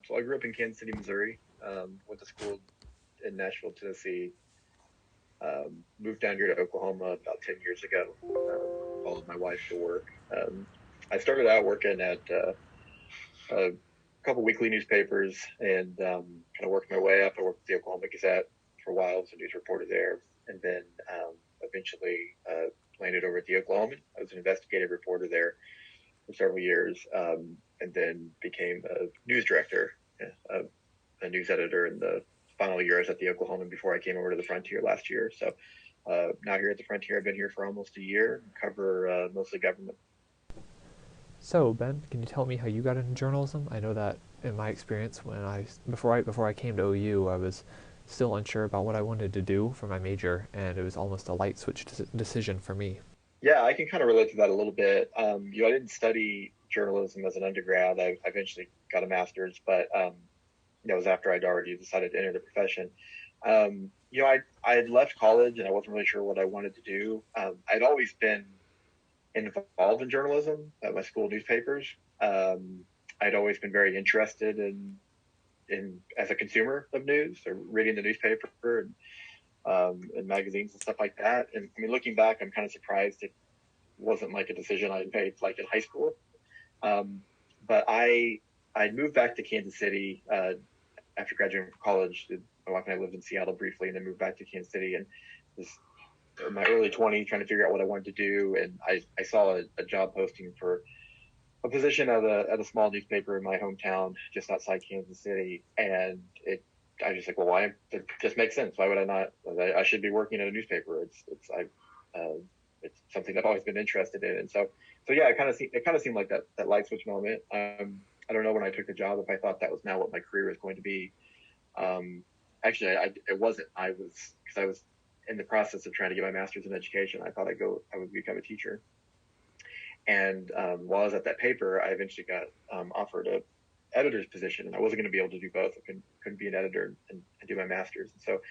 So I grew up in Kansas City, Missouri. Went to school in Nashville, Tennessee. Moved down here to Oklahoma about 10 years ago. Followed my wife to work. I started out working at a couple weekly newspapers and kind of worked my way up. I worked at the Oklahoma Gazette for a while as a news reporter there, and then eventually landed over at the Oklahoman. I was an investigative reporter there for several years, and then became a news director, a news editor in the final year I was at the Oklahoman before I came over to the Frontier last year. So now here at the Frontier, I've been here for almost a year, cover mostly government. So, Ben, can you tell me how you got into journalism? I know that in my experience, before I came to OU, I was still unsure about what I wanted to do for my major, and it was almost a light switch decision for me. Yeah, I can kind of relate to that a little bit. I didn't study journalism as an undergrad. I eventually got a master's, but it was after I'd already decided to enter the profession. I had left college and I wasn't really sure what I wanted to do. I'd always been involved in journalism at my school newspapers. I'd always been very interested in as a consumer of news, or reading the newspaper and magazines and stuff like that. And I mean, looking back, I'm kind of surprised it wasn't like a decision I made like in high school. Um, but I moved back to Kansas City after graduating from college. My wife and I lived in Seattle briefly, and then moved back to Kansas City. And was in my early 20s trying to figure out what I wanted to do. And I saw a job posting for a position at a small newspaper in my hometown, just outside Kansas City. And I was just like, well, why? It just makes sense. Why would I not? I should be working at a newspaper. It's something I've always been interested in. And so yeah, it kind of seemed like that light switch moment. I don't know when I took the job if I thought that was now what my career was going to be. Um, Actually, it wasn't. Because I was in the process of trying to get my master's in education. I thought I would become a teacher. And while I was at that paper, I eventually got offered a editor's position, and I wasn't going to be able to do both. I couldn't be an editor and do my master's. And so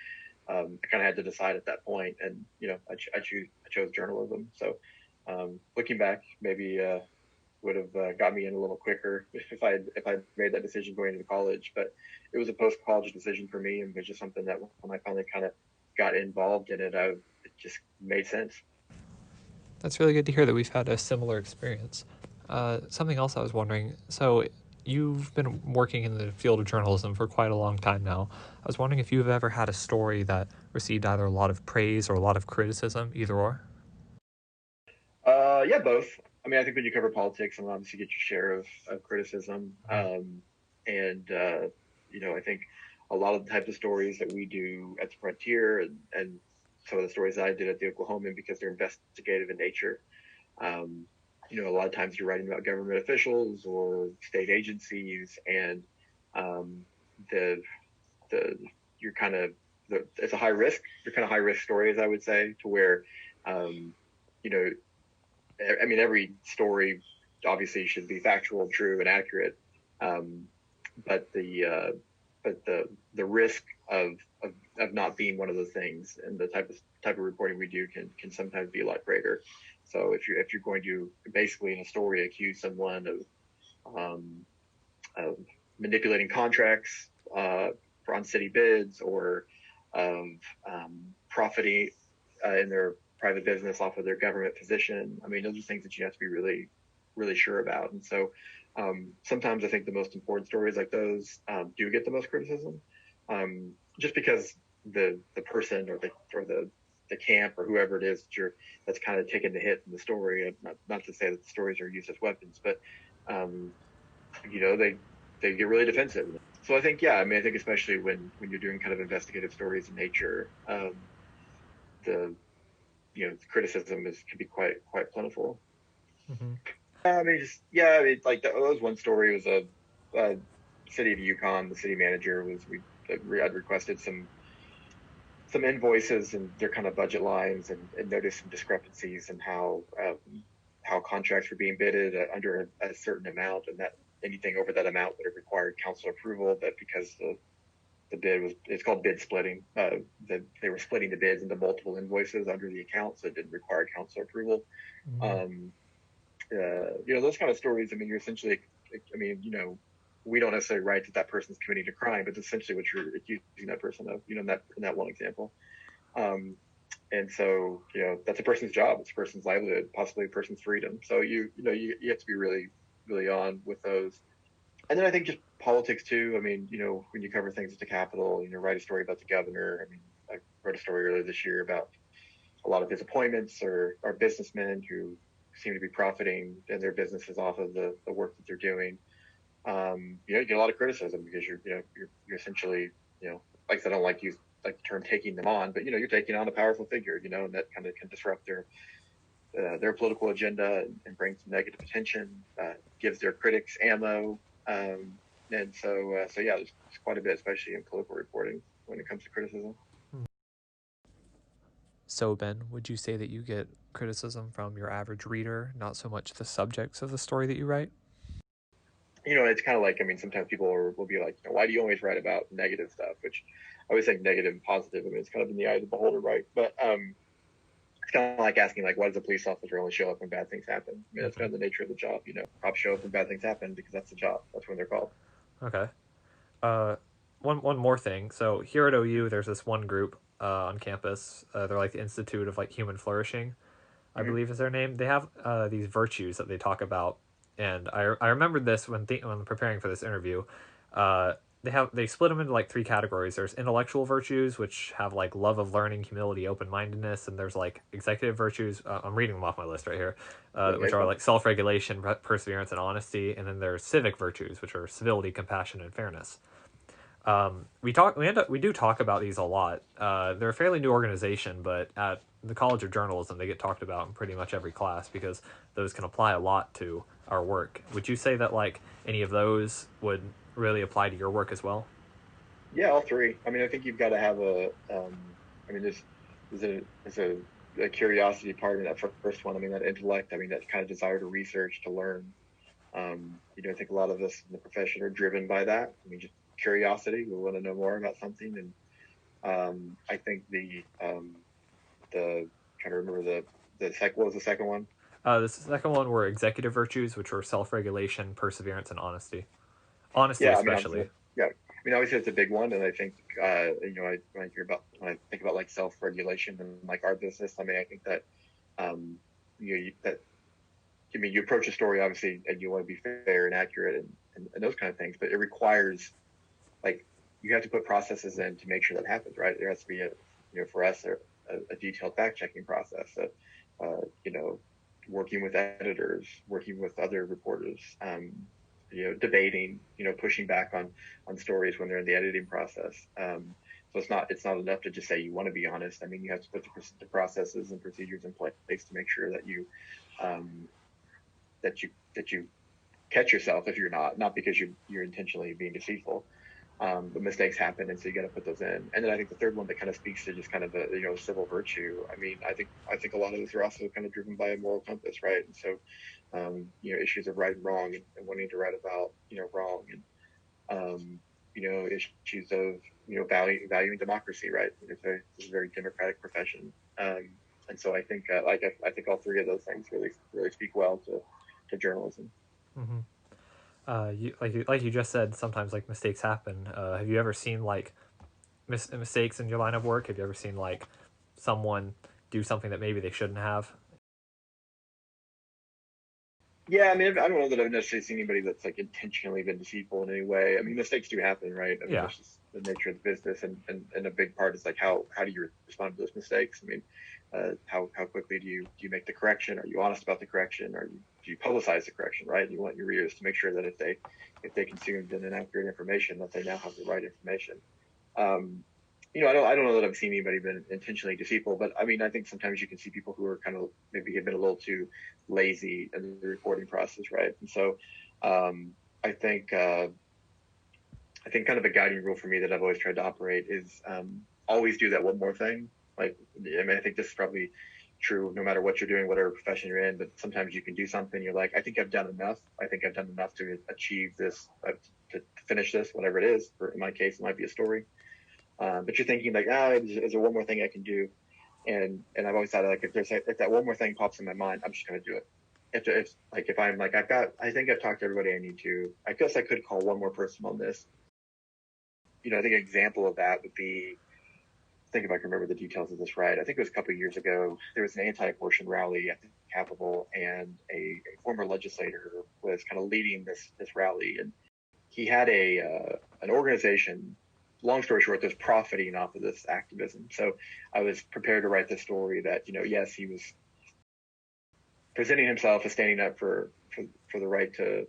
I kind of had to decide at that point, and I chose journalism. So looking back, maybe would have got me in a little quicker if I made that decision going into college. But it was a post college decision for me, and it was just something that when I finally kind of got involved in it, it just made sense. That's really good to hear that we've had a similar experience. Something else I was wondering, so you've been working in the field of journalism for quite a long time now. I was wondering if you've ever had a story that received either a lot of praise or a lot of criticism, either or. Yeah, both. I mean, I think when you cover politics, and obviously get your share of criticism. Mm-hmm. And I think a lot of the types of stories that we do at the Frontier, and some of the stories that I did at the Oklahoman, because they're investigative in nature. Um, a lot of times you're writing about government officials or state agencies, and um, the the you're kind of it's a high risk. They're kind of high risk stories, I would say, to where um, you know I mean, every story obviously should be factual, true, and accurate. Um, but the risk of not being one of those things, and the type of reporting we do can sometimes be a lot greater. So if you're going to basically in a story accuse someone of manipulating contracts on city bids, or of profiting in their private business off of their government position. I mean, those are things that you have to be really, really sure about. And so sometimes I think the most important stories like those do get the most criticism, just because the person or the camp or whoever it is that's kind of taking the hit in the story. Not to say that the stories are used as weapons, but um, they get really defensive. So I think, yeah, I mean, I think especially when you're doing kind of investigative stories in nature, the the criticism can be quite plentiful. Mm-hmm. I mean, just yeah, I mean, like there was one story was a city of Yukon. The city manager was I'd requested some invoices and their kind of budget lines, and noticed some discrepancies in how contracts were being bidded under a certain amount, and that anything over that amount would have required council approval. But because the bid was it's called bid splitting. They were splitting the bids into multiple invoices under the account, so it didn't require council approval. Mm-hmm. Those kind of stories. I mean, you're essentially, I mean, we don't necessarily write that that person's committing a crime, but essentially what you're accusing that person of, in that one example. Um, and so, that's a person's job, it's a person's livelihood, possibly a person's freedom. So you have to be really, really on with those. And then I think just politics too. I mean, when you cover things at the Capitol, write a story about the governor. I mean, I wrote a story earlier this year about a lot of his appointments are businessmen who seem to be profiting in their businesses off of the work that they're doing. You get a lot of criticism because you're essentially, like I said, I don't like the term taking them on, but you're taking on a powerful figure, and that kind of can disrupt their political agenda and bring some negative attention, gives their critics ammo. And so yeah, there's quite a bit, especially in political reporting when it comes to criticism. So, Ben, would you say that you get criticism from your average reader, not so much the subjects of the story that you write? It's kind of like, I mean, sometimes people will be like, why do you always write about negative stuff? Which I always think negative and positive. I mean, it's kind of in the eye of the beholder, right? But it's kind of like asking, like, why does a police officer only show up when bad things happen? I mean, that's kind of the nature of the job. Cops show up when bad things happen because that's the job. That's when they're called. Okay. Uh, one more thing. So here at OU, there's this one group on campus. They're like the Institute of like Human Flourishing, I Mm-hmm. believe is their name. They have these virtues that they talk about, and I remembered this when preparing for this interview. Uh, they split them into like three categories. There's intellectual virtues, which have like love of learning, humility, open mindedness, and there's like executive virtues. I'm reading them off my list right here, Yeah, which okay, are fun. like self regulation, perseverance, and honesty. And then there's civic virtues, which are civility, compassion, and fairness. We do talk about these a lot. They're a fairly new organization, but at the College of Journalism, they get talked about in pretty much every class because those can apply a lot to our work. Would you say that like any of those would really apply to your work as well? Yeah, all three. I mean, I think you've got to have I mean, there's a curiosity part in that first one. I mean, that intellect. I mean, that kind of desire to research, to learn. I think a lot of us in the profession are driven by that. I mean, just curiosity. We want to know more about something, and I think the trying to remember what was the second one? The second one were executive virtues, which were self regulation, perseverance, and honesty. Honesty, Yeah, I mean, obviously, especially. yeah. I mean, obviously, it's a big one, and I think when I think about like self regulation and like our business, I mean, I think that that I mean, you approach a story obviously, and you want to be fair and accurate and those kind of things, but it requires like you have to put processes in to make sure that happens, right? There has to be for us a detailed fact checking process, working with editors, working with other reporters, debating, pushing back on stories when they're in the editing process. So it's not enough to just say you want to be honest. I mean, you have to put the processes and procedures in place to make sure that um, you catch yourself if you're not because you're intentionally being deceitful. But mistakes happen, and so you got to put those in. And then I think the third one that kind of speaks to just kind of a civil virtue. I mean, I think a lot of us are also kind of driven by a moral compass, right? And so issues of right and wrong and wanting to write about wrong and issues of valuing democracy, right? It's a very democratic profession. And so I think I think all three of those things really speak well to journalism. Mm-hmm. Like you just said, sometimes like mistakes happen. Have you ever seen like mistakes in your line of work? Have you ever seen like someone do something that maybe they shouldn't have? Yeah, I mean, I don't know that I've necessarily seen anybody that's like intentionally been deceitful in any way. I mean, mistakes do happen, right? I mean, Yeah. that's just the nature of the business, and a big part is like how do you respond to those mistakes? I mean, how quickly do you make the correction? Are you honest about the correction? Do you publicize the correction? Right? You want your readers to make sure that if they consumed an inaccurate information, that they now have the right information. Um, I don't know that I've seen anybody been intentionally deceitful, but I mean, I think sometimes you can see people who are kind of maybe have been a little too lazy in the reporting process, right? And so, um, I think kind of a guiding rule for me that I've always tried to operate is always do that one more thing. Like, I mean, I think this is probably true no matter what you're doing, whatever profession you're in. But sometimes you can do something, you're like, I think I've done enough. I think I've done enough to achieve this, to finish this, whatever it is. In my case, it might be a story. But you're thinking like, is there one more thing I can do? And I've always thought like if that one more thing pops in my mind, I'm just going to do it. if I'm like, I think I've talked to everybody I need to. I guess I could call one more person on this. I think an example of that would be, I think if I can remember the details of this right, I think it was a couple of years ago, there was an anti-abortion rally at the Capitol, and a former legislator was kind of leading this rally, and he had an organization. Long story short, that's profiting off of this activism. So I was prepared to write the story that yes, he was presenting himself as standing up for the right to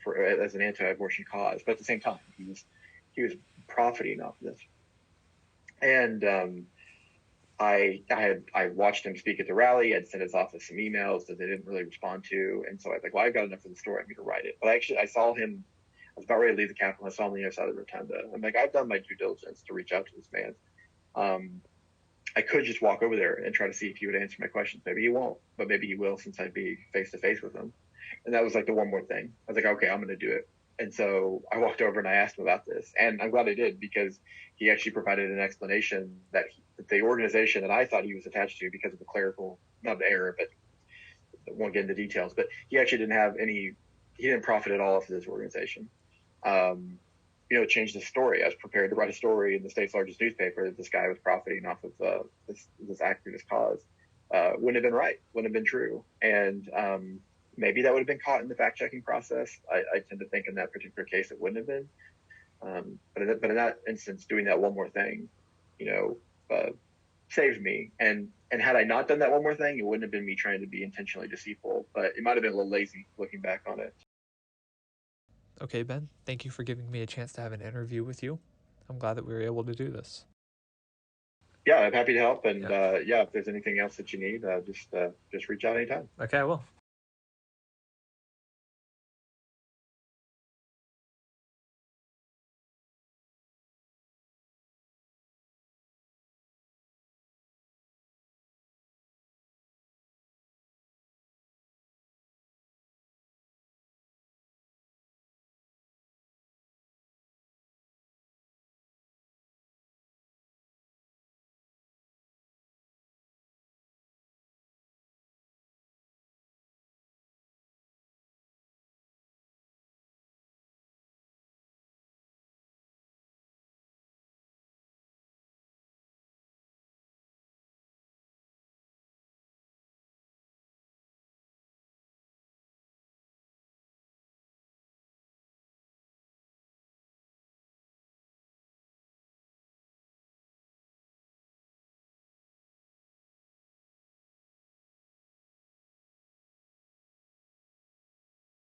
for as an anti-abortion cause, but at the same time, he was profiting off of this. And I watched him speak at the rally. I'd sent his office some emails that they didn't really respond to, and so I was like, well, I've got enough of the story. I'm going to write it. But I saw him. I was about ready to leave the Capitol. I saw him on the other side of the rotunda. I'm like, I've done my due diligence to reach out to this man. I could just walk over there and try to see if he would answer my questions. Maybe he won't, but maybe he will, since I'd be face to face with him. And that was like the one more thing. I was like, okay, I'm going to do it. And so I walked over and I asked him about this, and I'm glad I did, because he actually provided an explanation that the organization that I thought he was attached to, because of the clerical, not the error, but I won't get into details, but he actually he didn't profit at all off of this organization. It changed the story. I was prepared to write a story in the state's largest newspaper that this guy was profiting off of this activist cause. Wouldn't have been right, wouldn't have been true. And maybe that would have been caught in the fact-checking process. I tend to think in that particular case it wouldn't have been. But in that instance, doing that one more thing, saved me. And had I not done that one more thing, it wouldn't have been me trying to be intentionally deceitful, but it might have been a little lazy looking back on it. Okay, Ben, thank you for giving me a chance to have an interview with you. I'm glad that we were able to do this. Yeah, I'm happy to help. And Yeah. if there's anything else that you need, just reach out anytime. Okay, I will.